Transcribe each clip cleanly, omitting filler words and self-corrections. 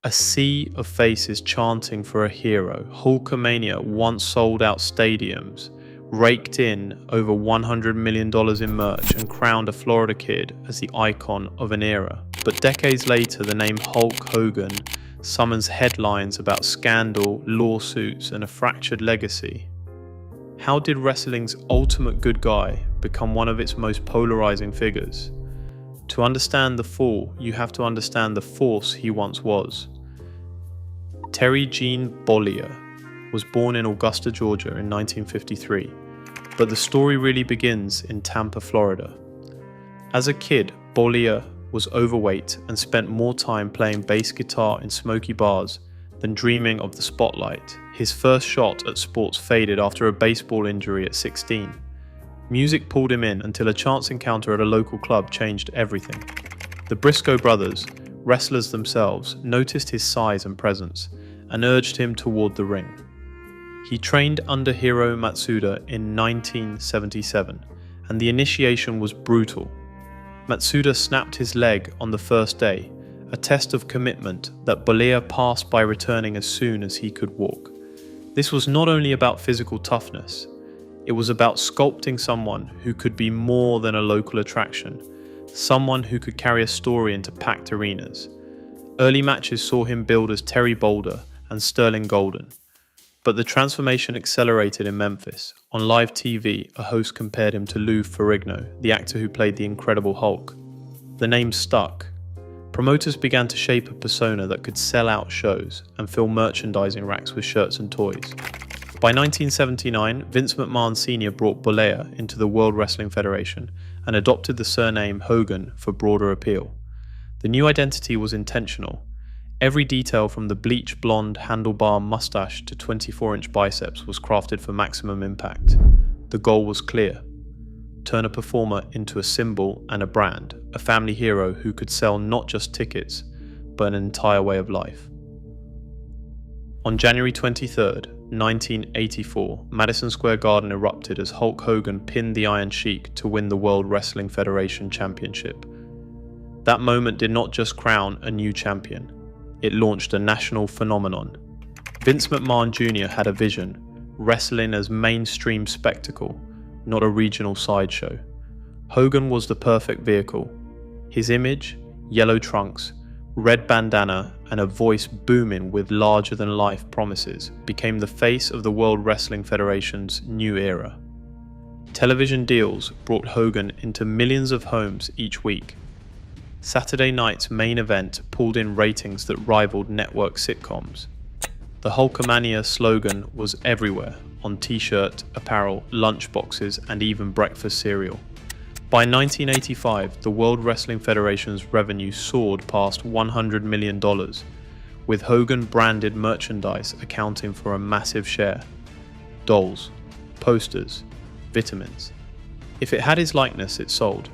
A sea of faces chanting for a hero, Hulkamania once sold out stadiums, raked in over $100 million in merch, and crowned a Florida kid as the icon of an era. But decades later, the name Hulk Hogan summons headlines about scandal, lawsuits, and a fractured legacy. How did wrestling's ultimate good guy become one of its most polarizing figures? To understand the fall, you have to understand the force he once was. Gene Bollea was born in Augusta, Georgia in 1953, but the story really begins in Tampa, Florida. As a kid, Bollea was overweight and spent more time playing bass guitar in smoky bars than dreaming of the spotlight. His first shot at sports faded after a baseball injury at 16. Music pulled him in until a chance encounter at a local club changed everything. The Briscoe brothers, wrestlers themselves, noticed his size and presence and urged him toward the ring. He trained under Hiro Matsuda in 1977, and the initiation was brutal. Matsuda snapped his leg on the first day, a test of commitment that Bollea passed by returning as soon as he could walk. This was not only about physical toughness, it was about sculpting someone who could be more than a local attraction, someone who could carry a story into packed arenas. Early matches saw him billed as Terry Boulder and Sterling Golden, but the transformation accelerated in Memphis. On live TV, a host compared him to Lou Ferrigno, the actor who played the Incredible Hulk. The name stuck. Promoters began to shape a persona that could sell out shows and fill merchandising racks with shirts and toys. By 1979, Vince McMahon Sr. brought Bollea into the World Wrestling Federation and adopted the surname Hogan for broader appeal. The new identity was intentional. Every detail from the bleach blonde handlebar mustache to 24-inch biceps was crafted for maximum impact. The goal was clear: turn a performer into a symbol and a brand, a family hero who could sell not just tickets, but an entire way of life. On January 23, 1984, Madison Square Garden erupted as Hulk Hogan pinned the Iron Sheik to win the World Wrestling Federation Championship. That moment did not just crown a new champion, it launched a national phenomenon. Vince McMahon Jr. had a vision: wrestling as mainstream spectacle, not a regional sideshow. Hogan was the perfect vehicle. His image, yellow trunks, red bandana, and a voice booming with larger-than-life promises, became the face of the World Wrestling Federation's new era. Television deals brought Hogan into millions of homes each week. Saturday night's main event pulled in ratings that rivaled network sitcoms. The Hulkamania slogan was everywhere, on t-shirt, apparel, lunchboxes, and even breakfast cereal. By 1985, the World Wrestling Federation's revenue soared past $100 million, with Hogan-branded merchandise accounting for a massive share. Dolls, posters, vitamins. If it had his likeness, it sold.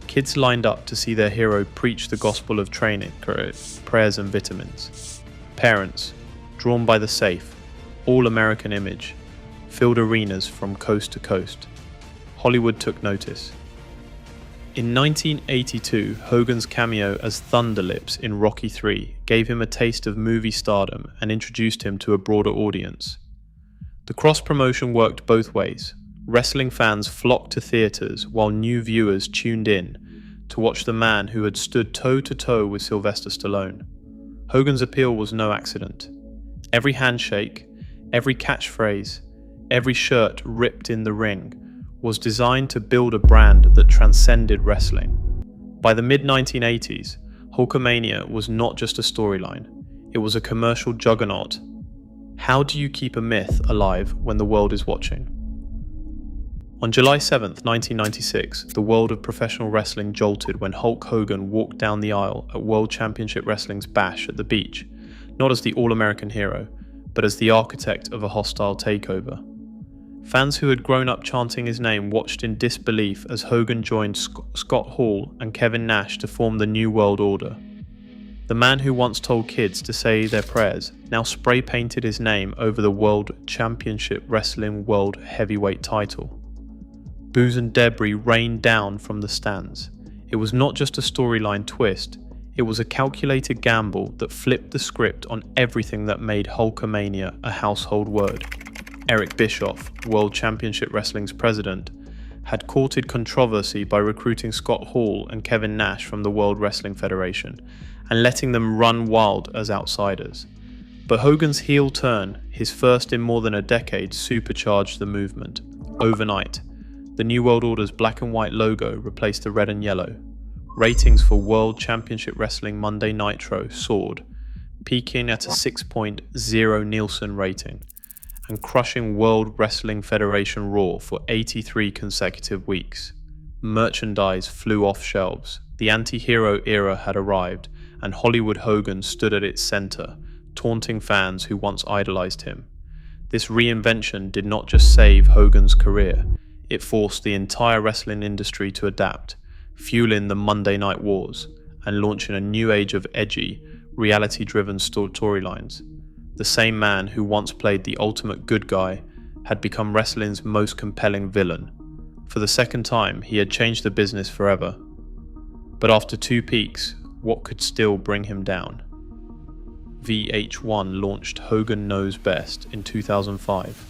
Kids lined up to see their hero preach the gospel of training, prayers and vitamins. Parents, drawn by the safe, all-American image, filled arenas from coast to coast. Hollywood took notice. In 1982, Hogan's cameo as Thunderlips in Rocky III gave him a taste of movie stardom and introduced him to a broader audience. The cross-promotion worked both ways. Wrestling fans flocked to theaters while new viewers tuned in to watch the man who had stood toe-to-toe with Sylvester Stallone. Hogan's appeal was no accident. Every handshake, every catchphrase, every shirt ripped in the ring was designed to build a brand that transcended wrestling. By the mid-1980s, Hulkamania was not just a storyline, it was a commercial juggernaut. How do you keep a myth alive when the world is watching? On July 7, 1996, the world of professional wrestling jolted when Hulk Hogan walked down the aisle at World Championship Wrestling's Bash at the beach, not as the all-American hero, but as the architect of a hostile takeover. Fans who had grown up chanting his name watched in disbelief as Hogan joined Scott Hall and Kevin Nash to form the New World Order. The man who once told kids to say their prayers now spray-painted his name over the World Championship Wrestling World Heavyweight title. Boos and debris rained down from the stands. It was not just a storyline twist, It was a calculated gamble that flipped the script on everything that made Hulkamania a household word. Eric Bischoff, World Championship Wrestling's president, had courted controversy by recruiting Scott Hall and Kevin Nash from the World Wrestling Federation and letting them run wild as outsiders. But Hogan's heel turn, his first in more than a decade, supercharged the movement. Overnight, the New World Order's black and white logo replaced the red and yellow. Ratings for World Championship Wrestling Monday Nitro soared, peaking at a 6.0 Nielsen rating, and crushing World Wrestling Federation Raw for 83 consecutive weeks. Merchandise flew off shelves, the anti-hero era had arrived, and Hollywood Hogan stood at its center, taunting fans who once idolized him. This reinvention did not just save Hogan's career, it forced the entire wrestling industry to adapt, fueling the Monday Night Wars, and launching a new age of edgy, reality-driven storylines. The same man who once played the ultimate good guy had become wrestling's most compelling villain. For the second time, he had changed the business forever. But after 2 peaks, what could still bring him down? VH1 launched Hogan Knows Best in 2005,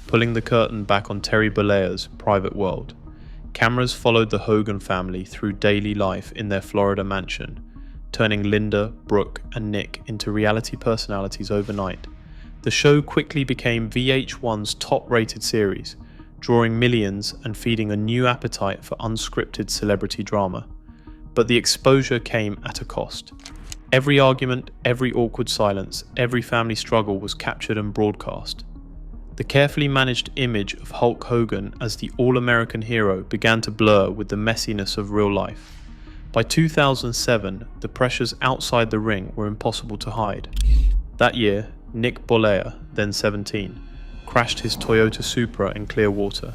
pulling the curtain back on Terry Bollea's private world. Cameras followed the Hogan family through daily life in their Florida mansion, turning Linda, Brooke, and Nick into reality personalities overnight. The show quickly became VH1's top-rated series, drawing millions and feeding a new appetite for unscripted celebrity drama. But the exposure came at a cost. Every argument, every awkward silence, every family struggle was captured and broadcast. The carefully managed image of Hulk Hogan as the all-American hero began to blur with the messiness of real life. By 2007, the pressures outside the ring were impossible to hide. That year, Nick Bollea, then 17, crashed his Toyota Supra in Clearwater,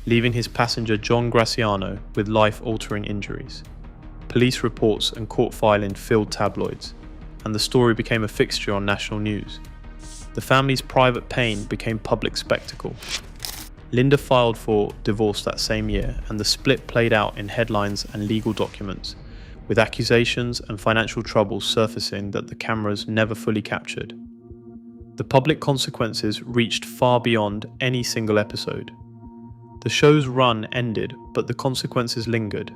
leaving his passenger John Graciano with life-altering injuries. Police reports and court filing filled tabloids, and the story became a fixture on national news. The family's private pain became public spectacle. Linda filed for divorce that same year, and the split played out in headlines and legal documents, with accusations and financial troubles surfacing that the cameras never fully captured. The public consequences reached far beyond any single episode. The show's run ended, but the consequences lingered.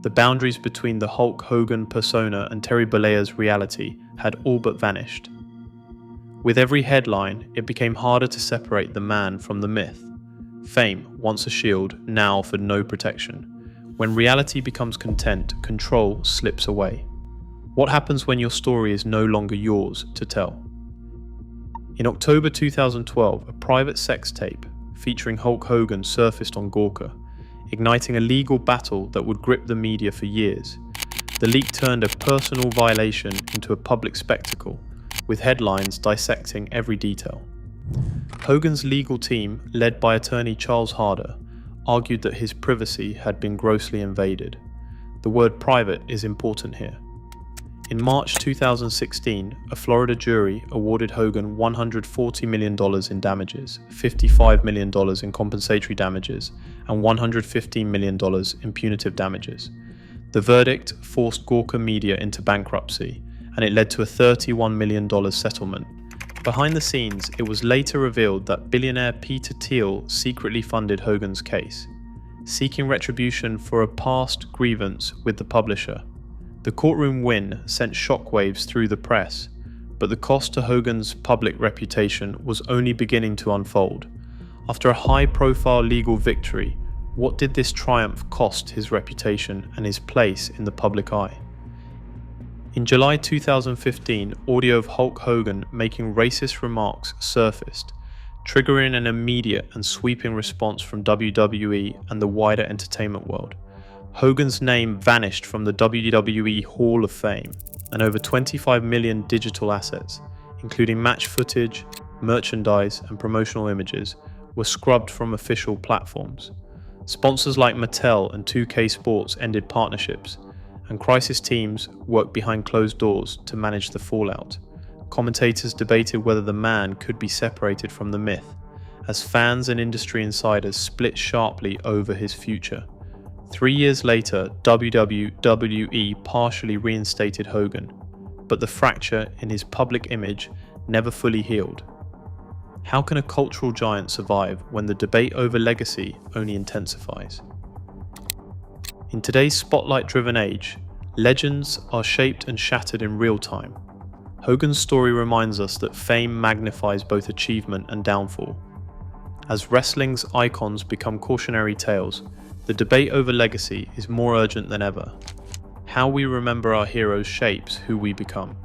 The boundaries between the Hulk Hogan persona and Terry Bollea's reality had all but vanished. With every headline, it became harder to separate the man from the myth. Fame, once a shield, now offered no protection. When reality becomes content, control slips away. What happens when your story is no longer yours to tell? In October 2012, a private sex tape featuring Hulk Hogan surfaced on Gawker, igniting a legal battle that would grip the media for years. The leak turned a personal violation into a public spectacle, with headlines dissecting every detail. Hogan's legal team, led by attorney Charles Harder, argued that his privacy had been grossly invaded. The word private is important here. In March 2016, a Florida jury awarded Hogan $140 million in damages, $55 million in compensatory damages, and $115 million in punitive damages. The verdict forced Gawker Media into bankruptcy, and it led to a $31 million settlement. Behind the scenes, it was later revealed that billionaire Peter Thiel secretly funded Hogan's case, seeking retribution for a past grievance with the publisher. The courtroom win sent shockwaves through the press, but the cost to Hogan's public reputation was only beginning to unfold. After a high-profile legal victory, what did this triumph cost his reputation and his place in the public eye? In July 2015, audio of Hulk Hogan making racist remarks surfaced, triggering an immediate and sweeping response from WWE and the wider entertainment world. Hogan's name vanished from the WWE Hall of Fame, and over 25 million digital assets, including match footage, merchandise, and promotional images, were scrubbed from official platforms. Sponsors like Mattel and 2K Sports ended partnerships, and crisis teams worked behind closed doors to manage the fallout. Commentators debated whether the man could be separated from the myth, as fans and industry insiders split sharply over his future. 3 years later, WWE partially reinstated Hogan, but the fracture in his public image never fully healed. How can a cultural giant survive when the debate over legacy only intensifies? In today's spotlight-driven age, legends are shaped and shattered in real time. Hogan's story reminds us that fame magnifies both achievement and downfall. As wrestling's icons become cautionary tales, the debate over legacy is more urgent than ever. How we remember our heroes shapes who we become.